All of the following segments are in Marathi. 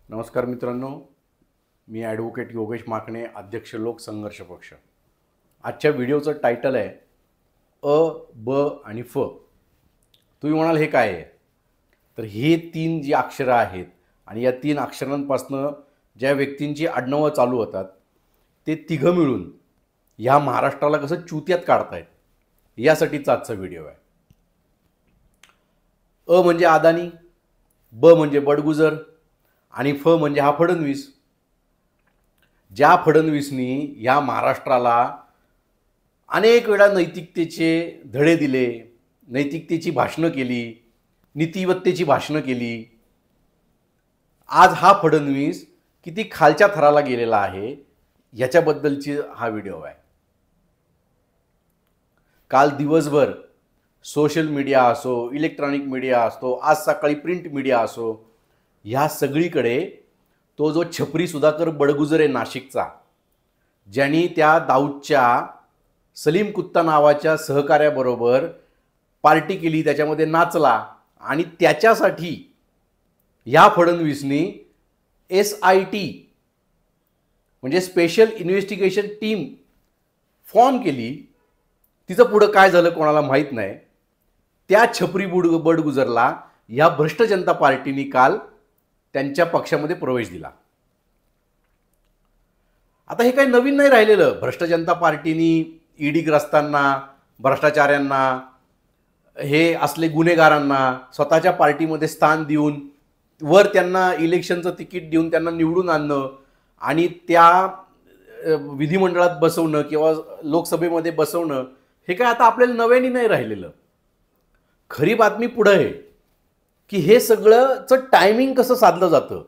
नमस्कार मित्रांनो, मी ॲडव्होकेट योगेश माकणे, अध्यक्ष लोक संघर्ष पक्ष. आजच्या व्हिडिओचं टायटल आहे अ, ब आणि फ. तुम्ही म्हणाल हे काय आहे? तर हे तीन जी अक्षरं आहेत आणि या तीन अक्षरांपासनं ज्या व्यक्तींची आडनावं चालू होतात ते तिघं मिळून ह्या महाराष्ट्राला कसं चुत्यात काढतायत यासाठीचा आजचा व्हिडिओ आहे. अ म्हणजे अदानी, ब म्हणजे बडगुजर आणि फ म्हणजे हा फडणवीस. ज्या फडणवीसनी या महाराष्ट्राला अनेक वेळा नैतिकतेचे धडे दिले, नैतिकतेची भाषणं केली, नीतिवत्तेची भाषणं केली, आज हा फडणवीस किती खालच्या थराला गेलेला आहे याच्याबद्दलची हा व्हिडिओ आहे. काल दिवसभर सोशल मीडिया असो, इलेक्ट्रॉनिक मीडिया असतो, आज सकाळी प्रिंट मीडिया असो, ह्या सगळीकडे तो जो छपरी सुधाकर बडगुजर आहे नाशिकचा, ज्यांनी त्या दाऊदच्या सलीम कुत्ता नावाच्या सहकार्याबरोबर पार्टी केली, त्याच्यामध्ये नाचला आणि त्याच्यासाठी या फडणवीसनी SIT म्हणजे स्पेशल इन्व्हेस्टिगेशन टीम फॉर्म केली. तिचं पुढं काय झालं कोणाला माहीत नाही. त्या छपरी बडगुजरला या भ्रष्ट जनता पार्टीने काल त्यांच्या पक्षामध्ये प्रवेश दिला. आता हे काही नवीन नाही राहिलेलं. भ्रष्ट जनता पार्टीनी ईडीग्रस्तांना, भ्रष्टाचाऱ्यांना, हे असले गुन्हेगारांना स्वतःच्या पार्टीमध्ये स्थान देऊन वर त्यांना इलेक्शनचं तिकीट देऊन त्यांना निवडून आणणं आणि त्या विधिमंडळात बसवणं किंवा लोकसभेमध्ये बसवणं हे काय आता आपल्याला नव्याने नाही राहिलेलं. खरी बातमी पुढं आहे की हे सगळंचं टायमिंग कसं साधलं जातं.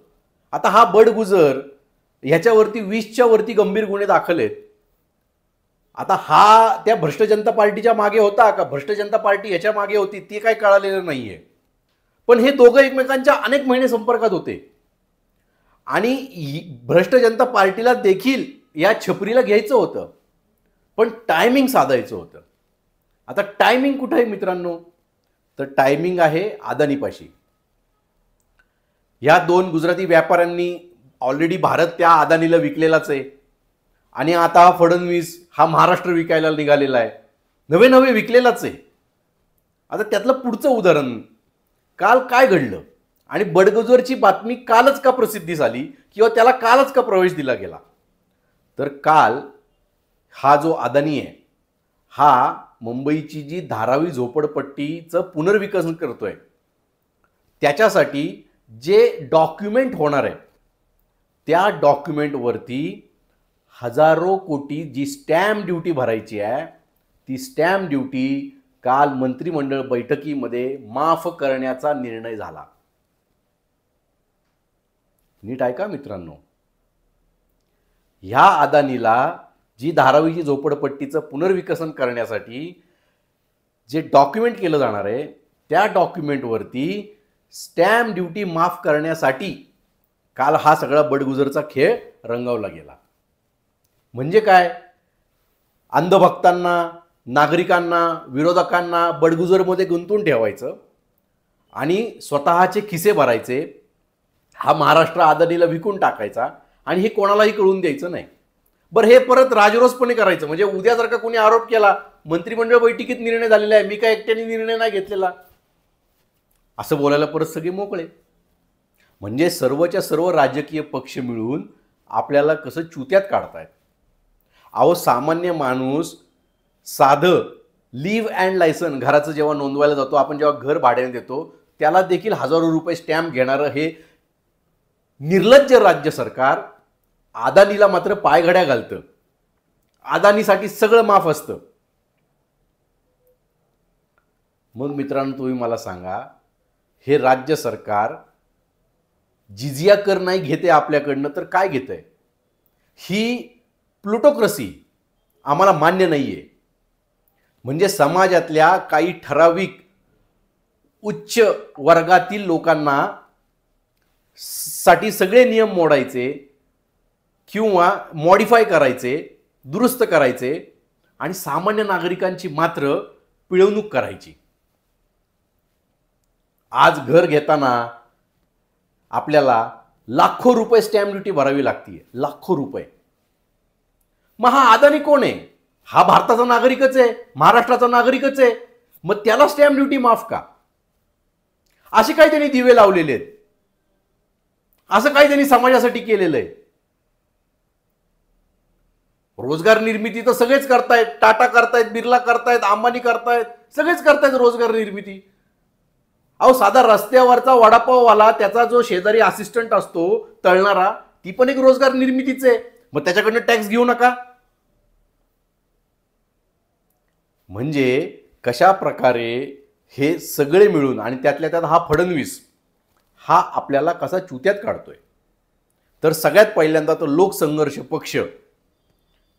आता हा बडगुजर ह्याच्यावरती 20च्या वरती गंभीर गुन्हे दाखल आहेत. आता हा त्या भ्रष्ट जनता पार्टीच्या मागे होता का, भ्रष्ट जनता पार्टी ह्याच्या मागे होती, ते काही कळालेलं नाही आहे. पण हे दोघं एकमेकांच्या अनेक महिने संपर्कात होते आणि भ्रष्ट जनता पार्टीला देखील या छपरीला घ्यायचं होतं, पण टायमिंग साधायचं होतं. आता टायमिंग कुठं आहे मित्रांनो? तर टायमिंग आहे अदानीपाशी. या दोन गुजराती व्यापाऱ्यांनी ऑलरेडी भारत त्या अदानीला विकलेलाच आहे आणि आता हा फडणवीस हा महाराष्ट्र विकायला निघालेला आहे, नवे नवे विकलेलाच आहे. आता त्यातलं पुढचं उदाहरण, काल काय घडलं आणि बडगुजरची बातमी कालच का प्रसिद्धीस आली किंवा त्याला कालच का प्रवेश दिला गेला? तर काल हा जो अदानी आहे हा मुंबईची जी धारावी झोपडपट्टीचं पुनर्विकसन करतोय, त्याच्यासाठी जे डॉक्युमेंट होणार आहे त्या डॉक्युमेंटवरती हजारो कोटी जी स्टॅम्प ड्युटी भरायची आहे, ती स्टॅम्प ड्युटी काल मंत्रिमंडळ बैठकीमध्ये माफ करण्याचा निर्णय झाला. नीट ऐका मित्रांनो, ह्या अदानीला जी धारावीची झोपडपट्टीचं पुनर्विकसन करण्यासाठी जे डॉक्युमेंट केलं जाणार आहे त्या डॉक्युमेंटवरती स्टॅम्प ड्युटी माफ करण्यासाठी काल हा सगळा बडगुजरचा खेळ रंगवला गेला. म्हणजे काय? अंधभक्तांना, नागरिकांना, विरोधकांना बडगुजरमध्ये गुंतून ठेवायचं आणि स्वतःचे खिसे भरायचे, हा महाराष्ट्र अदानीला विकून टाकायचा आणि हे कोणालाही कळून द्यायचं नाही. बरं, हे परत राजरोसपणे करायचं. म्हणजे उद्या जर का कोणी आरोप केला, मंत्रिमंडळ बैठकीत निर्णय झालेला आहे, मी काय एकट्याने निर्णय नाही घेतलेला, असं बोलायला परत सगळे मोकळे. म्हणजे सर्वच्या सर्व राजकीय पक्ष मिळून आपल्याला कसं चुत्यात काढतायत. अहो, सामान्य माणूस साधं लीव अँड लायसन घराचं जेव्हा नोंदवायला जातो, आपण जेव्हा घर भाड्याने देतो, त्याला देखील हजारो रुपये स्टॅम्प घेणारं हे निर्लज्ज राज्य सरकार अदानीला मात्र पायघड्या घालतं. अदानीसाठी सगळं माफ असतं. मग मित्रांनो, तुम्ही मला सांगा, हे राज्य सरकार जिजिया कर नाही घेते आपल्याकडनं तर काय घेतंय? ही प्लुटोक्रसी आम्हाला मान्य नाहीये. म्हणजे समाजातल्या काही ठराविक उच्च वर्गातील लोकांना साठी सगळे नियम मोडायचे किंवा मॉडिफाय करायचे, दुरुस्त करायचे आणि सामान्य नागरिकांची मात्र पिळवणूक करायची. आज घर घेताना आपल्याला लाखो रुपये स्टॅम्प ड्युटी भरावी लागतीये, लाखो रुपये. मग हा अदानी कोण आहे? हा भारताचा नागरिकच आहे, महाराष्ट्राचा नागरिकच आहे. मग त्याला स्टॅम्प ड्युटी माफ का? असे काही त्यांनी दिवे लावलेले आहेत, असं काही त्यांनी समाजासाठी केलेलं आहे. रोजगार निर्मिती तर सगळेच करतायत, टाटा करतायत, बिर्ला करतायत, अंबानी करतायत, सगळेच करतायत रोजगार निर्मिती. अहो साधा रस्त्यावरचा वडापाववाला, त्याचा जो शेजारी असिस्टंट असतो तळणारा, ती पण एक रोजगार निर्मितीच आहे. मग त्याच्याकडनं टॅक्स घेऊ नका. म्हणजे कशा प्रकारे हे सगळे मिळून, आणि त्यातल्या त्यात हा फडणवीस हा आपल्याला कसा चुत्यात काढतोय. तर सगळ्यात पहिल्यांदा तर लोकसंघर्ष पक्ष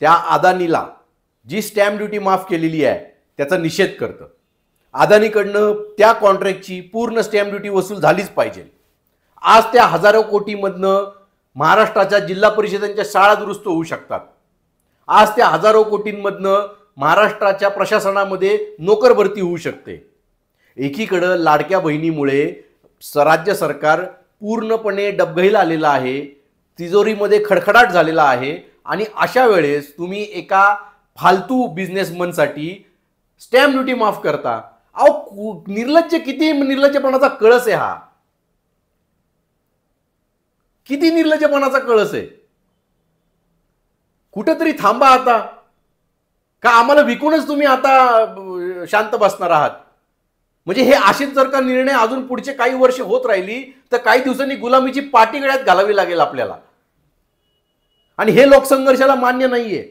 त्या अदानीला जी स्टॅम्प ड्युटी माफ केलेली आहे त्याचा निषेध करतं. अदानीकडनं त्या कॉन्ट्रॅक्टची पूर्ण स्टॅम्प ड्युटी वसूल झालीच पाहिजे. आज त्या हजारो कोटीमधनं महाराष्ट्राच्या जिल्हा परिषदांच्या शाळा दुरुस्त होऊ शकतात. आज त्या हजारो कोटींमधनं महाराष्ट्राच्या प्रशासनामध्ये नोकर भरती होऊ शकते. एकीकडं लाडक्या बहिणीमुळे राज्य सरकार पूर्णपणे डबघाईला आलेलं आहे, तिजोरीमध्ये खडखडाट झालेला आहे. आणि अशा वेळेस तुम्ही एका फालतू बिझनेसमनसाठी स्टॅम्प ड्युटी माफ करता. अहो निर्लज्ज, किती निर्लज्जपणाचा कळस आहे हा, किती निर्लज्जपणाचा कळस आहे. कुठेतरी थांबा आता. का आम्हाला विकूनच तुम्ही आता शांत बसणार आहात? म्हणजे हे असेच जर का निर्णय अजून पुढचे काही वर्ष होत राहिली तर काही दिवसांनी गुलामीची पाटी गळ्यात घालावी लागेल आपल्याला. आणि हे लोकसंघर्षाला मान्य नाहीये.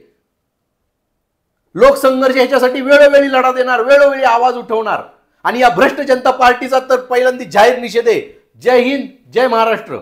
लोकसंघर्ष ह्याच्यासाठी वेळोवेळी लढा देणार, वेळोवेळी आवाज उठवणार. आणि या भ्रष्ट जनता पार्टीचा तर पहिल्यांदा जाहीर निषेध आहे. जय हिंद, जय महाराष्ट्र.